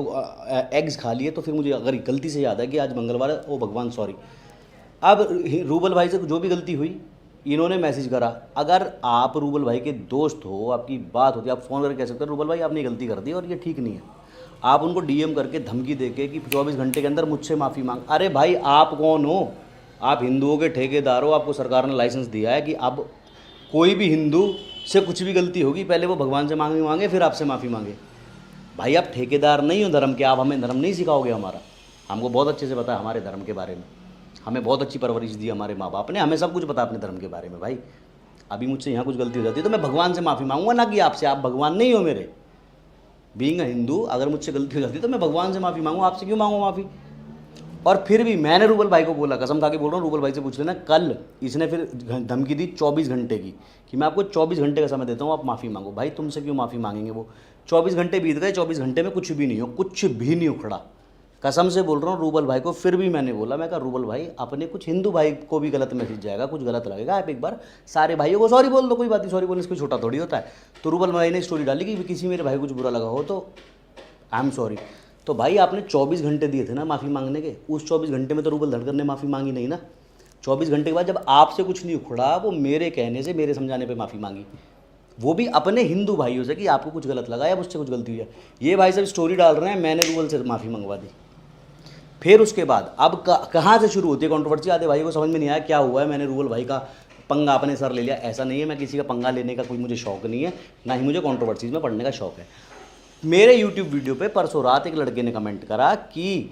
एग्स खा लिए तो फिर मुझे अगर गलती से याद है कि आज मंगलवार है, ओ भगवान सॉरी। अब रूबल भाई से जो भी गलती हुई, इन्होंने मैसेज करा। अगर आप रूबल भाई के दोस्त हो, आपकी बात होती है, आप फ़ोन करके कह सकते हो रूबल भाई आपने गलती कर दी और ये ठीक नहीं है। आप उनको DM करके धमकी देके कि 24 घंटे के अंदर मुझसे माफ़ी मांग। अरे भाई आप कौन हो, आप हिंदुओं के ठेकेदार हो, आपको सरकार ने लाइसेंस दिया है कि अब कोई भी हिंदू से कुछ भी गलती होगी पहले वो भगवान से मांगे फिर आपसे माफ़ी मांगे। भाई आप ठेकेदार नहीं हो धर्म के, आप हमें धर्म नहीं सिखाओगे हमारा। हमको बहुत अच्छे से पता है हमारे धर्म के बारे में, हमें बहुत अच्छी परवरिश दी हमारे माँ बाप ने, हमें सब कुछ पता अपने धर्म के बारे में। भाई अभी मुझसे यहाँ कुछ गलती हो जाती है तो मैं भगवान से माफ़ी मांगूंगा, ना कि आपसे। आप भगवान नहीं हो मेरे। बीइंग अ हिंदू, अगर मुझसे गलती हो जाती है तो मैं भगवान से माफ़ी मांगूँ, आपसे क्यों मांगूँ माफ़ी। और फिर भी मैंने रूबल भाई को बोला, कसम खा के बोल रहा हूँ, रूबल भाई से पूछ लेना, कल इसने फिर धमकी दी 24 घंटे की कि मैं आपको 24 घंटे का समय देता हूँ, आप माफ़ी मांगो। भाई तुमसे क्यों माफ़ी मांगेंगे वो? 24 घंटे बीत गए, 24 घंटे में कुछ भी नहीं हो, कुछ भी नहीं उखड़ा। कसम से बोल रहा हूँ रूबल भाई को। फिर भी मैंने बोला, मैं कहा रूबल भाई अपने कुछ हिंदू भाई को भी गलत मैसेज जाएगा, कुछ गलत लगेगा, आप एक बार सारे भाइयों को सॉरी बोल दो, कोई बात नहीं, सॉरी बोलने से कोई छोटा थोड़ी होता है। तो रूबल भाई ने स्टोरी डाली कि किसी मेरे भाई को कुछ बुरा लगा हो तो आई एम सॉरी। तो भाई आपने 24 घंटे दिए थे ना माफ़ी मांगने के, उस 24 घंटे में तो रूबल धड़कन ने माफ़ी मांगी नहीं ना। 24 घंटे के बाद जब आपसे कुछ नहीं उखड़ा, वो मेरे कहने से, मेरे समझाने पे माफ़ी मांगी, वो भी अपने हिंदू भाइयों से कि आपको कुछ गलत लगा या मुझसे कुछ गलती हुई है। ये भाई साहब स्टोरी डाल रहे हैं, मैंने रूबल से माफ़ी मंगवा दी। फिर उसके बाद अब कहाँ से शुरू होती है कंट्रोवर्सी? आधे भाई को समझ में नहीं आया क्या हुआ है, मैंने रूबल भाई का पंगा अपने सर ले लिया। ऐसा नहीं है, मैं किसी का पंगा लेने का कोई मुझे शौक नहीं है, ना ही मुझे कंट्रोवर्सीज में पढ़ने का शौक है। मेरे YouTube वीडियो पे परसों रात एक लड़के ने कमेंट करा कि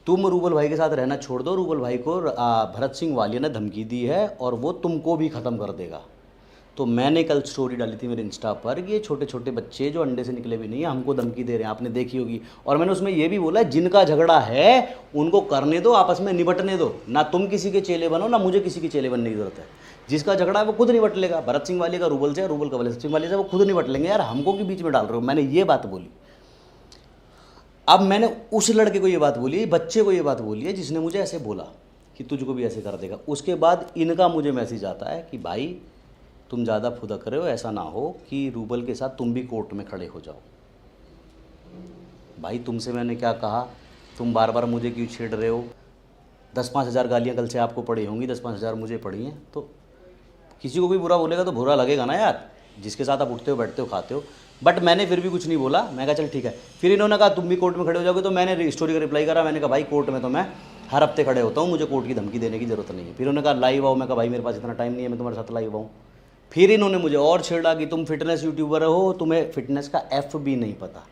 तुम रूबल भाई के साथ रहना छोड़ दो, रूबल भाई को भरत सिंह वालिया ने धमकी दी है और वो तुमको भी ख़त्म कर देगा। तो मैंने कल स्टोरी डाली थी मेरे इंस्टा पर कि ये छोटे छोटे बच्चे जो अंडे से निकले भी नहीं है हमको धमकी दे रहे हैं, आपने देखी होगी। और मैंने उसमें ये भी बोला जिनका झगड़ा है उनको करने दो, आपस में निपटने दो, ना तुम किसी के चेले बनो, ना मुझे किसी के चेले बनने की जरूरत है। जिसका झगड़ा है वो खुद निपट लेगा। भरत सिंह वाले का रूबल से, रूबल का भरत सिंह वाले से, वो खुद निपट लेंगे। यार हमको के बीच में डाल रहे हो, मैंने ये बात बोली। अब मैंने उस लड़के को ये बात बोली, बच्चे को ये बात बोली है जिसने मुझे ऐसे बोला कि तुझको भी ऐसे कर देगा। उसके बाद इनका मुझे मैसेज आता है कि भाई तुम ज़्यादा फुदक रहे हो, ऐसा ना हो कि रूबल के साथ तुम भी कोर्ट में खड़े हो जाओ। भाई तुमसे मैंने क्या कहा, तुम बार बार मुझे क्यों छेड़ रहे हो? 10-5 हज़ार गालियाँ कल से आपको पड़ी होंगी, 10-5 हज़ार मुझे पड़ी हैं। तो किसी को भी बुरा बोलेगा तो बुरा लगेगा ना यार, जिसके साथ आप उठते हो, बैठते हो, खाते हो। बट मैंने फिर भी कुछ नहीं बोला, मैं कहा चल ठीक है। फिर इन्होंने कहा तुम भी कोर्ट में खड़े हो जाओगे, तो मैंने स्टोरी का रिप्लाई करा, मैंने कहा भाई कोर्ट में तो मैं हर हफ्ते खड़े होता हूँ, मुझे कोर्ट की धमकी देने की ज़रूरत नहीं है। फिर उन्होंने कहा लाइव आओ, मैं कहा भाई मेरे पास इतना टाइम नहीं है मैं तुम्हारे साथ लाइव आऊँ। फिर इन्होंने मुझे और छेड़ा कि तुम फिटनेस यूट्यूबर हो, तुम्हें फिटनेस का एफ भी नहीं पता।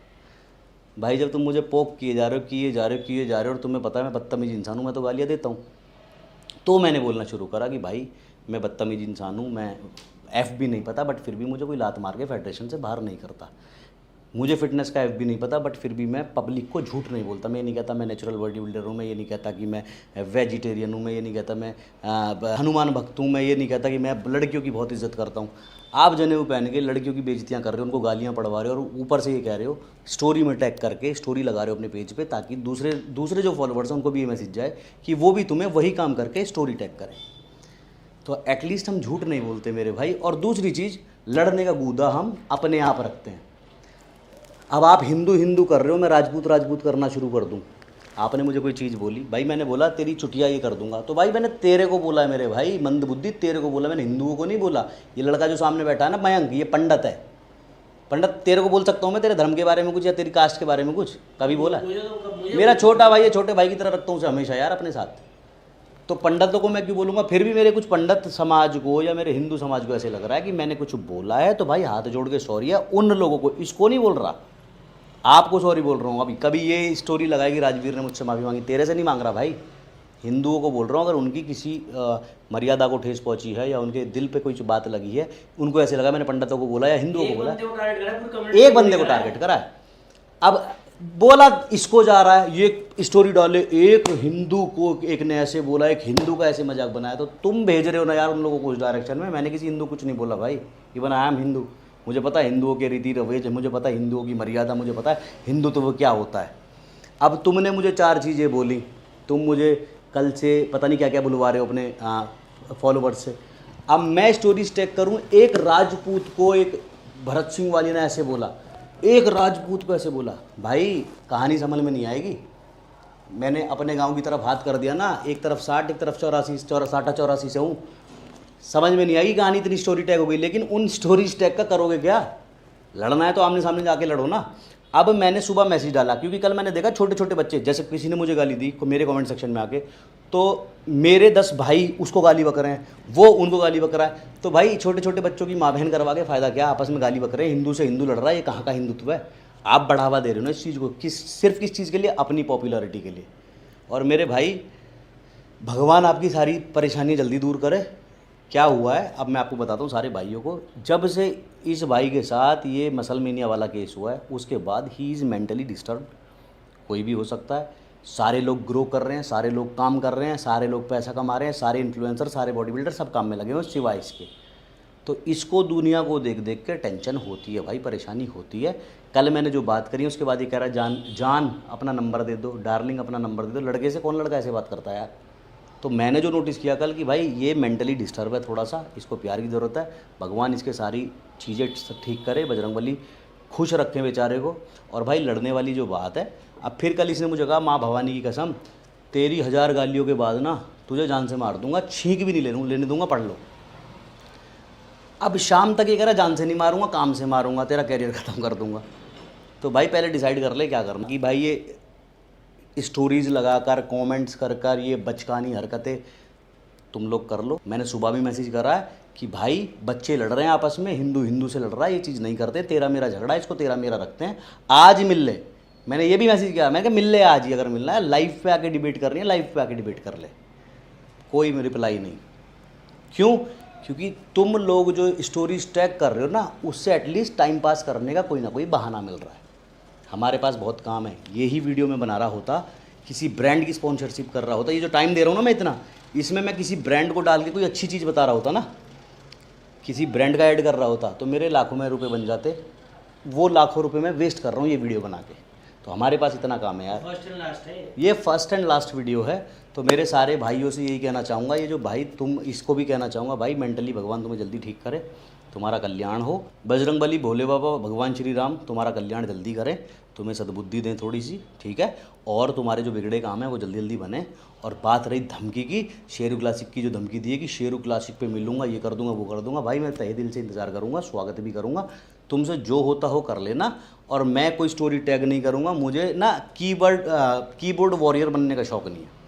भाई जब तुम मुझे पोक किए जा रहे हो, किए जा रहे हो और तुम्हें पता है मैं बदतमीज़ इंसान हूँ, मैं तो गालियाँ देता हूँ। तो मैंने बोलना शुरू करा कि भाई मैं बदतमीज़ इंसान हूँ, मैं एफ भी नहीं पता, बट फिर भी मुझे कोई लात मार के फेडरेशन से बाहर नहीं करता। मुझे फिटनेस का एफ भी नहीं पता, बट फिर भी मैं पब्लिक को झूठ नहीं बोलता। मैं ये नहीं कहता मैं नेचुरल बॉडी बिल्डर हूँ, मैं ये नहीं कहता कि मैं वेजिटेरियन हूँ, मैं ये नहीं कहता मैं हनुमान भक्त हूँ, मैं ये नहीं कहता कि मैं लड़कियों की बहुत इज्जत करता हूँ। आप जनेऊ पहन के लड़कियों की बेइज्जतियाँ कर रहे हो, उनको गालियाँ पढ़वा रहे हो और ऊपर से ये कह रहे हो, स्टोरी में टैग करके स्टोरी लगा रहे हो अपने पेज पे, ताकि दूसरे जो फॉलोअर्स हैं उनको भी ये मैसेज जाए कि वो भी तुम्हें वही काम करके स्टोरी टैग करें। तो एटलीस्ट हम झूठ नहीं बोलते मेरे भाई। और दूसरी चीज़, लड़ने का गूदा हम अपने आप रखते हैं। अब आप हिंदू हिंदू कर रहे हो, मैं राजपूत राजपूत करना शुरू कर दूं। आपने मुझे कोई चीज़ बोली, भाई मैंने बोला तेरी चुटिया ये कर दूंगा, तो भाई मैंने तेरे को बोला है मेरे भाई, मंद बुद्धि तेरे को बोला, मैंने हिंदुओं को नहीं बोला। ये लड़का जो सामने बैठा है ना मयंक, ये पंडित है। पंडित तेरे को बोल सकता हूँ मैं तेरे धर्म के बारे में कुछ या तेरी कास्ट के बारे में कुछ, कभी बोला? मेरा छोटा भाई है, छोटे भाई की तरह रखता हूँ उसे हमेशा यार अपने साथ। तो पंडितों को मैं क्यों बोलूँगा? फिर भी मेरे कुछ पंडित समाज को या मेरे हिंदू समाज को ऐसे लग रहा है कि मैंने कुछ बोला है, तो भाई हाथ जोड़ के सॉरी है उन लोगों को, इसको नहीं बोल रहा, आपको सॉरी बोल रहा हूँ। अभी कभी ये स्टोरी लगाएगी राजवीर ने मुझसे माफ़ी मांगी, तेरे से नहीं मांग रहा भाई, हिंदुओं को बोल रहा हूँ। अगर उनकी किसी मर्यादा को ठेस पहुँची है या उनके दिल पे कोई बात लगी है, उनको ऐसे लगा मैंने पंडितों को बोला या हिंदुओं को बोला, एक बंदे को टारगेट करा है। अब बोला इसको जा रहा है, ये स्टोरी डाले, एक हिंदू को एक ने ऐसे बोला, एक हिंदू का ऐसे मजाक बनाया, तो तुम भेज रहे हो ना यार उन लोगों को उस डायरेक्शन में। मैंने किसी हिंदू कुछ नहीं बोला भाई, इवन आई एम हिंदू, मुझे पता है हिंदुओं के रीति रिवाज, मुझे पता है हिंदुओं की मर्यादा, मुझे पता है हिंदुत्व तो क्या होता है। अब तुमने मुझे 4 चीज़ें बोली, तुम मुझे कल से पता नहीं क्या क्या बुलवा रहे हो अपने फॉलोवर्स से। अब मैं स्टोरी स्टेक करूँ, एक राजपूत को एक भरत सिंह वाली ने ऐसे बोला, एक राजपूत को ऐसे बोला, भाई कहानी समझ में नहीं आएगी। मैंने अपने गांव की तरफ हाथ कर दिया ना, एक तरफ 60 एक तरफ 84 से हूँ, समझ में नहीं आएगी कहानी, इतनी स्टोरी टैग हो गई। लेकिन उन स्टोरी टैग का करोगे क्या? लड़ना है तो आमने सामने जाके लड़ो ना। अब मैंने सुबह मैसेज डाला क्योंकि कल मैंने देखा छोटे छोटे बच्चे, जैसे किसी ने मुझे गाली दी मेरे कमेंट सेक्शन में आके, तो मेरे 10 भाई उसको गाली बक रहे हैं, वो उनको गाली बक रहा है। तो भाई छोटे छोटे बच्चों की माँ बहन करवा के फ़ायदा क्या? आपस में गाली बक रहे हैं, हिंदू से हिंदू लड़ रहा है, ये कहाँ का हिंदुत्व है? आप बढ़ावा दे रहे हो ना इस चीज़ को, सिर्फ किस चीज़ के लिए? अपनी पॉपुलैरिटी के लिए। और मेरे भाई भगवान आपकी सारी परेशानी जल्दी दूर करे, क्या हुआ है अब मैं आपको बताता हूँ सारे भाइयों को। जब से इस भाई के साथ ये मसलमेनिया वाला केस हुआ है उसके बाद ही इज़ मेंटली डिस्टर्ब। कोई भी हो सकता है, सारे लोग ग्रो कर रहे हैं, सारे लोग काम कर रहे हैं, सारे लोग पैसा कमा रहे हैं, सारे इन्फ्लुएंसर, सारे बॉडी बिल्डर सब काम में लगे हुए हैं सिवाय इसके। तो इसको दुनिया को देख देख के टेंशन होती है भाई, परेशानी होती है। कल मैंने जो बात करी उसके बाद ये कह रहा है जान जान अपना नंबर दे दो, डार्लिंग अपना नंबर दे दो। लड़के से कौन लड़का ऐसे बात करता है यार। तो मैंने जो नोटिस किया कल कि भाई ये मेंटली डिस्टर्ब है थोड़ा सा, इसको प्यार की ज़रूरत है। भगवान इसके सारी चीज़ें ठीक करे, बजरंगबली खुश रखें बेचारे को। और भाई लड़ने वाली जो बात है, अब फिर कल इसने मुझे कहा माँ भवानी की कसम तेरी 1000 गालियों के बाद ना तुझे जान से मार दूंगा, छींक भी नहीं लेने दूंगा, पढ़ लो। अब शाम तक ये कह रहा जान से नहीं मारूंगा, काम से मारूंगा, तेरा कैरियर ख़त्म कर दूंगा। तो भाई पहले डिसाइड कर ले क्या करना, कि भाई ये स्टोरीज़ लगाकर कमेंट्स कर कर ये बचकानी हरकतें तुम लोग कर लो। मैंने सुबह भी मैसेज करा है कि भाई बच्चे लड़ रहे हैं आपस में, हिंदू हिंदू से लड़ रहा है, ये चीज़ नहीं करते, तेरा मेरा झगड़ा है, इसको तेरा मेरा रखते हैं, आज मिल ले। मैंने ये भी मैसेज किया, मैंने कहा मिल ले आज ही, अगर मिलना है लाइव पे आके डिबेट करनी है, लाइव पे आके डिबेट कर ले। कोई रिप्लाई नहीं। क्यों? क्योंकि तुम लोग जो स्टोरीज टैग कर रहे हो ना, उससे एटलीस्ट टाइम पास करने का कोई ना कोई बहाना मिल रहा है। हमारे पास बहुत काम है, यही वीडियो में बना रहा होता, किसी ब्रांड की स्पॉन्सरशिप कर रहा होता, ये जो टाइम दे रहा हूँ ना मैं इतना, इसमें मैं किसी ब्रांड को डाल के कोई अच्छी चीज़ बता रहा होता ना, किसी ब्रांड का ऐड कर रहा होता, तो मेरे लाखों में रुपए बन जाते। वो लाखों रुपए मैं वेस्ट कर रहा हूँ ये वीडियो बना के। तो हमारे पास इतना काम है यार, फर्स्ट एंड लास्ट है ये फर्स्ट एंड लास्ट वीडियो है। तो मेरे सारे भाइयों से यही कहना चाहूँगा, ये जो भाई तुम, इसको भी कहना चाहूँगा भाई मेंटली भगवान तुम्हें जल्दी ठीक करे, तुम्हारा कल्याण हो। बजरंगबली, भोले बाबा, भगवान श्री राम तुम्हारा कल्याण जल्दी करें, तुम्हें सद्बुद्धि दें थोड़ी सी, ठीक है। और तुम्हारे जो बिगड़े काम है वो जल्दी जल्दी बने। और बात रही धमकी की, शेरू क्लासिक की जो धमकी दी है कि शेरू क्लासिक पे मिलूंगा, ये कर दूंगा, वो कर दूंगा, भाई मैं तहे दिल से इंतज़ार करूंगा, स्वागत भी करूंगा, तुमसे जो होता हो कर लेना। और मैं कोई स्टोरी टैग नहीं करूंगा, मुझे ना कीबोर्ड वॉरियर बनने का शौक़ नहीं है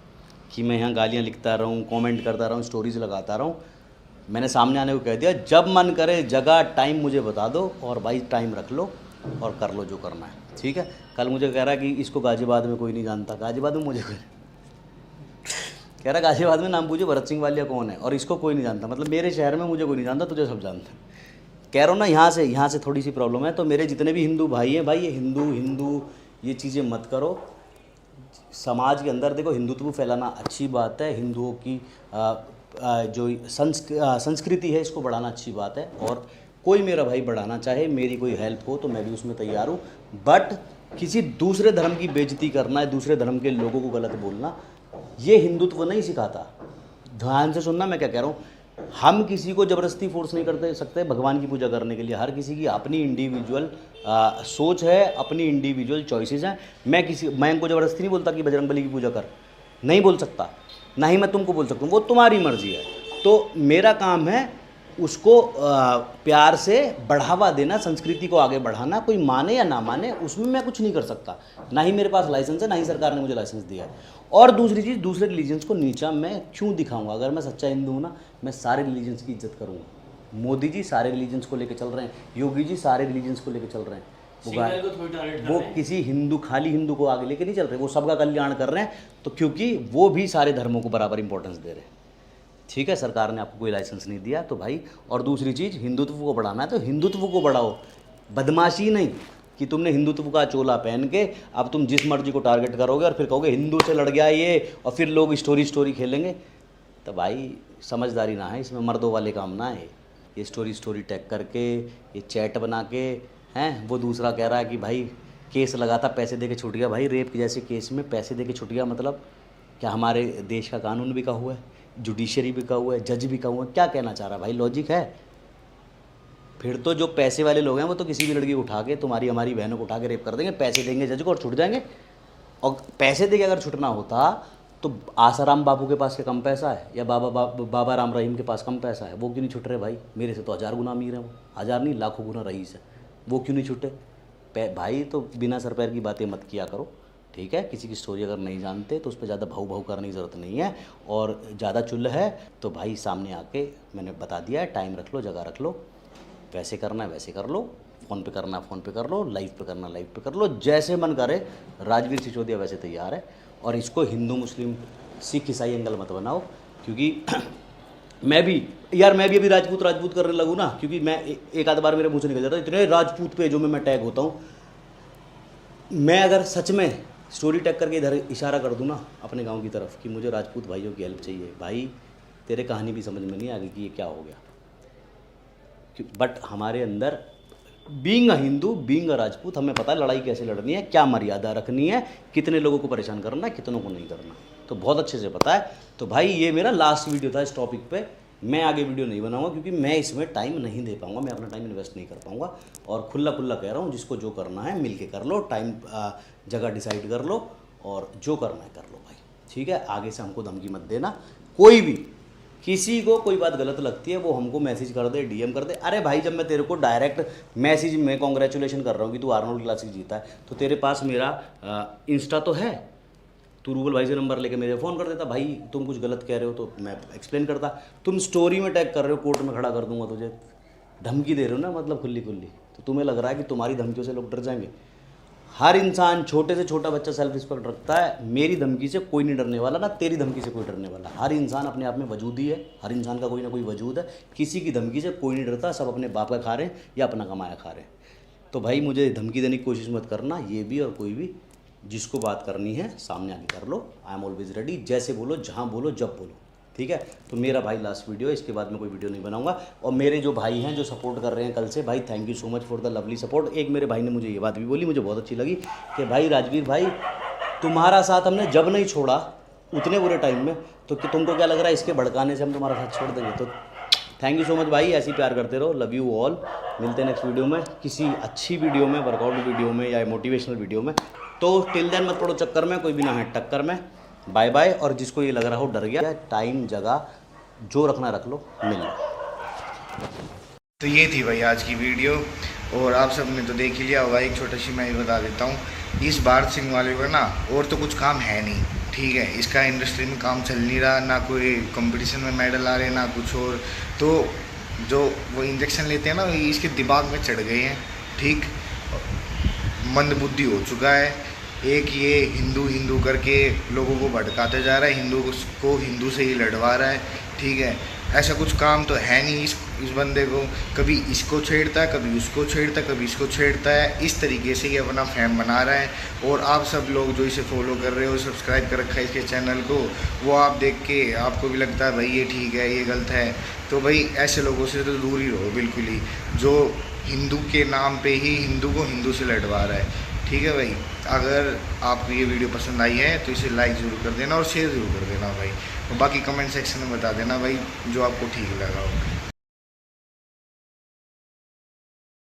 कि मैं यहाँ गालियाँ लिखता रहूँ, कमेंट करता रहूँ, स्टोरीज लगाता रहूँ। मैंने सामने आने को कह दिया, जब मन करे जगह टाइम मुझे बता दो, और भाई टाइम रख लो और कर लो जो करना है, ठीक है। कल मुझे कह रहा है कि इसको गाजियाबाद में कोई नहीं जानता, गाजियाबाद में मुझे कोई कह रहा गाजियाबाद में नाम पूछो भरत सिंह वालिया कौन है, और इसको कोई नहीं जानता, मतलब मेरे शहर में मुझे कोई नहीं जानता, तुझे सब जानते हैं। कह रहा हूँ ना, यहाँ से थोड़ी सी प्रॉब्लम है। तो मेरे जितने भी हिंदू भाई हैं, भाई ये हिंदू ये चीज़ें मत करो। समाज के अंदर देखो, हिंदुत्व फैलाना अच्छी बात है, हिंदुओं की जो संस्कृति है इसको बढ़ाना अच्छी बात है। और कोई मेरा भाई बढ़ाना चाहे, मेरी कोई हेल्प हो तो मैं भी उसमें तैयार हूँ। बट किसी दूसरे धर्म की बेइज्जती करना है, दूसरे धर्म के लोगों को गलत बोलना, ये हिंदुत्व नहीं सिखाता। ध्यान से सुनना मैं क्या कह रहा हूँ। हम किसी को ज़बरदस्ती फोर्स नहीं करते सकते भगवान की पूजा करने के लिए। हर किसी की अपनी इंडिविजुअल सोच है, अपनी इंडिविजुअल चॉइसेस हैं। मैं उनको ज़बरदस्ती नहीं बोलता कि बजरंगबली की पूजा कर, नहीं बोल सकता, ना ही मैं तुमको बोल सकता हूँ, वो तुम्हारी मर्जी है। तो मेरा काम है उसको प्यार से बढ़ावा देना, संस्कृति को आगे बढ़ाना। कोई माने या ना माने उसमें मैं कुछ नहीं कर सकता, ना ही मेरे पास लाइसेंस है, ना ही सरकार ने मुझे लाइसेंस दिया है। और दूसरी चीज़, दूसरे रिलीजन्स को नीचा मैं क्यों दिखाऊंगा। अगर मैं सच्चा हिंदू हूँ ना, मैं सारे रिलीजन्स की इज्जत करूँगा। मोदी जी सारे रिलीजन्स को लेकर चल रहे हैं, योगी जी सारे रिलीजन्स को लेकर चल रहे हैं, वो किसी हिंदू, खाली हिंदू को आगे लेके नहीं चल रहे, वो सबका कल्याण कर रहे हैं। तो क्योंकि वो भी सारे धर्मों को बराबर इंपॉर्टेंस दे रहे हैं, ठीक है। सरकार ने आपको कोई लाइसेंस नहीं दिया तो भाई। और दूसरी चीज़, हिंदुत्व को बढ़ाना है तो हिंदुत्व को बढ़ाओ, बदमाशी नहीं कि तुमने हिंदुत्व का चोला पहन के अब तुम जिस मर्जी को टारगेट करोगे और फिर कहोगे हिंदू से लड़ गया ये, और फिर लोग स्टोरी खेलेंगे। तो भाई समझदारी ना है इसमें, मर्दों वाले काम ना है ये। स्टोरी टैग करके, ये चैट बना के हैं। वो दूसरा कह रहा है कि भाई केस लगा था, पैसे दे के छूट गया। भाई रेप के जैसे केस में पैसे दे के छूट गया मतलब क्या हमारे देश का कानून बिका हुआ है, जुडिशरी बिका हुआ है, जज बिका हुआ है? क्या कहना चाह रहा है भाई, लॉजिक है? फिर तो जो पैसे वाले लोग हैं वो तो किसी भी लड़की को उठा के, तुम्हारी हमारी बहनों को उठा के रेप कर देंगे, पैसे देंगे जज को और छूट जाएंगे। और पैसे दे के अगर छुटना होता तो आसाराम बाबू के पास क्या कम पैसा है, या बाबा राम रहीम के पास कम पैसा है? वो क्यों नहीं छुट रहे भाई? मेरे से तो 1000 गुना अमीर है वो, 1000 नहीं लाखों गुना रईस है, वो क्यों नहीं छुटे भाई? तो बिना सर पैर की बातें मत किया करो, ठीक है। किसी की स्टोरी अगर नहीं जानते तो उस पर ज़्यादा भाव करने की ज़रूरत नहीं है। और ज़्यादा चुल है तो भाई सामने आके मैंने बता दिया है, टाइम रख लो, जगह रख लो, वैसे करना है वैसे कर लो, फ़ोन पे करना है फ़ोन पे कर लो, लाइव पे करना लाइव पे कर लो, जैसे मन करे। राजवीर सिसोदिया वैसे तैयार है। और इसको हिंदू मुस्लिम सिख ईसाई एंगल मत बनाओ, क्योंकि मैं भी अभी राजपूत करने लगूँ ना, क्योंकि मैं एक आध बार मेरे मुंह से निकल जाता है, इतने राजपूत पेजों में मैं टैग होता हूँ। मैं अगर सच में स्टोरी टैग करके इधर इशारा कर दूँ ना अपने गांव की तरफ कि मुझे राजपूत भाइयों की हेल्प चाहिए, भाई तेरे कहानी भी समझ में नहीं आ गई कि ये क्या हो गया। बट हमारे अंदर being a Hindu, being a Rajput, हमें पता है लड़ाई कैसे लड़नी है, क्या मर्यादा रखनी है, कितने लोगों को परेशान करना है, कितनों को नहीं करना, तो बहुत अच्छे से पता है। तो भाई ये मेरा लास्ट वीडियो था इस टॉपिक पे। मैं आगे वीडियो नहीं बनाऊंगा क्योंकि मैं इसमें टाइम नहीं दे पाऊंगा, मैं अपना टाइम इन्वेस्ट नहीं कर पाऊंगा। और खुला कह रहा हूँ, जिसको जो करना है मिल के कर लो, टाइम जगह डिसाइड कर लो और जो करना है कर लो भाई, ठीक है। आगे से हमको धमकी मत देना। कोई भी किसी को कोई बात गलत लगती है वो हमको मैसेज कर दे, डीएम कर दे। अरे भाई जब मैं तेरे को डायरेक्ट मैसेज में कॉन्ग्रेचुलेशन कर रहा हूँ कि तू आर्नोल्ड क्लासिक जीता है, तो तेरे पास मेरा इंस्टा तो है, तू रूबल भाई से नंबर लेके मेरे फ़ोन कर देता, भाई तुम कुछ गलत कह रहे हो तो मैं एक्सप्लेन करता। तुम स्टोरी में टैग कर रहे हो, कोर्ट में खड़ा कर दूंगा तुझे, धमकी दे रहे हो ना, मतलब खुली तो तुम्हें लग रहा है कि तुम्हारी धमकियों से लोग डर जाएंगे। हर इंसान, छोटे से छोटा बच्चा सेल्फ रिस्पेक्ट रखता है। मेरी धमकी से कोई नहीं डरने वाला, ना तेरी धमकी से कोई डरने वाला। हर इंसान अपने आप में वजूदी है, हर इंसान का कोई ना कोई वजूद है। किसी की धमकी से कोई नहीं डरता, सब अपने बाप का खा रहे हैं या अपना कमाया खा रहे हैं। तो भाई मुझे धमकी देने की कोशिश मत करना, ये भी और कोई भी। जिसको बात करनी है सामने आके कर लो, आई एम ऑलवेज रेडी। जैसे बोलो, जहाँ बोलो, जब बोलो, ठीक है। तो मेरा भाई लास्ट वीडियो है, इसके बाद मैं कोई वीडियो नहीं बनाऊंगा। और मेरे जो भाई हैं जो सपोर्ट कर रहे हैं कल से, भाई thank you so much for the lovely support. एक मेरे भाई ने मुझे ये बात भी बोली, मुझे बहुत अच्छी लगी कि भाई राजवीर भाई तुम्हारा साथ हमने जब नहीं छोड़ा उतने बुरे टाइम में, तो कि तुमको क्या लग रहा है इसके भड़काने से हम तुम्हारा साथ छोड़ देंगे। तो थैंक यू सो मच भाई, ऐसे ही प्यार करते रहो। Love you all. मिलते हैं नेक्स्ट वीडियो में, किसी अच्छी वीडियो में, वर्कआउट वीडियो में या मोटिवेशनल वीडियो में। तो टिल देन मत पड़ो चक्कर में, कोई भी ना है टक्कर में। Bye bye. और जिसको ये लग रहा हो डर गया, टाइम जगह जो रखना रख लो, मिल लो। तो ये थी भाई आज की वीडियो, और आप सब ने तो देख ही लिया होगा। एक छोटा सी मैं बता देता हूँ, इस भारत सिंह वाले का ना और तो कुछ काम है नहीं, ठीक है। इसका इंडस्ट्री में काम चल नहीं रहा, ना कोई कंपटीशन में मेडल आ रहे, ना कुछ और। तो जो वो इंजेक्शन लेते हैं ना, इसके दिमाग में चढ़ गए हैं, ठीक। मंदबुद्धि हो चुका है। एक ये हिंदू हिंदू करके लोगों को भड़काते जा रहा है, हिंदू को हिंदू से ही लड़वा रहा है, ठीक है। ऐसा कुछ काम तो है नहीं इस बंदे को। कभी इसको छेड़ता है, कभी उसको छेड़ता है, कभी इसको छेड़ता है। इस तरीके से ये अपना फैम बना रहा है। और आप सब लोग जो इसे फॉलो कर रहे हो, सब्सक्राइब कर रखा है इसके चैनल को, वो आप देख के आपको भी लगता है भाई ये ठीक है, ये गलत है, तो भाई ऐसे लोगों से तो दूर ही रहो बिल्कुल ही, जो हिंदू के नाम पे ही हिंदू को हिंदू से लड़वा रहा है, ठीक है भाई। अगर आपको ये वीडियो पसंद आई है तो इसे लाइक ज़रूर कर देना और शेयर ज़रूर कर देना भाई। और बाकी कमेंट सेक्शन में बता देना भाई जो आपको ठीक लगा हो।